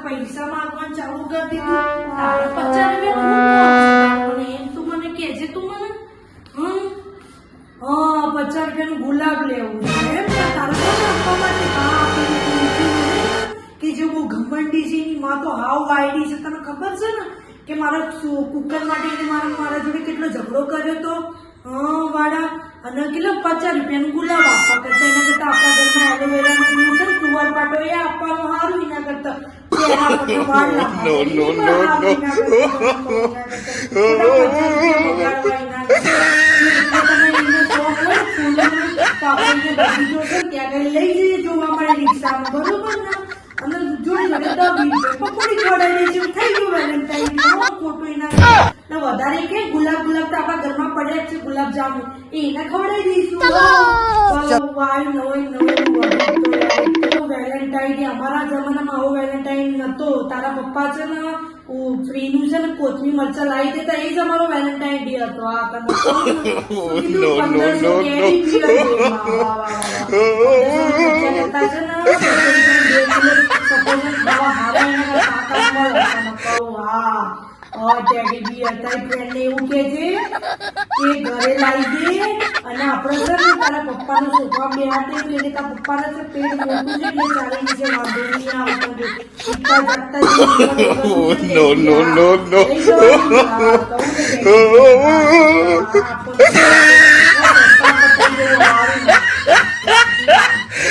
પૈસા માંગવાનું ચાલુ કરી દીધું. તારે 50 રૂપિયા એમ તું મને કહેજે. તું મને 50 રૂપિયાનું ગુલાબ લેવું છે એમ ને? તારા કોને આપવા માટે? કે જે બહુ ઘમંડી છે એની માં તો હાવ વાયડી છે. તને ખબર છે ને કે મારા કુકર માટે મારા જોડે કેટલો ઝઘડો કર્યો તો વાડા. અને કેટલો 50 રૂપિયાનું ગુલાબ આપવા કરતા એના કરતા આપણા ઘરમાં એલોવેરાનું ફૂલ છે ને કુંવર પાટો એ આપવાનું સારું. એના કરતા લઈ જઈએ જોવા મળે રિક્ષામાં, બરોબર ને? અને જોડે પકોડી ખવડાવી દે થઈ ગયું વેલેન્ટાઇન. ખોટું એના વધારે કે ગુલાબ તો આપણા ઘરમાં પડ્યા જ છે ગુલાબ જામુન, એને ખવડાવી દઈશું. વેલેન્ટાઇન અમારા જમાનામાં આવો વેલેન્ટાઇન નતો. તારા પપ્પા છે ને ફ્રીનું છે ને કોથમી મરચા લાવી દેતા, એ જ અમારો વેલેન્ટાઇન ડે હતો. આ એવું કે છે કે ઘરે લાવી દે અને આપડે છે ને તારા પપ્પાનો સોફા બે હાથે એટલે તારા પપ્પાને છે પેટ મોટું છે એટલે ચાલી નીચે વાંધો નહીં આવતો. No.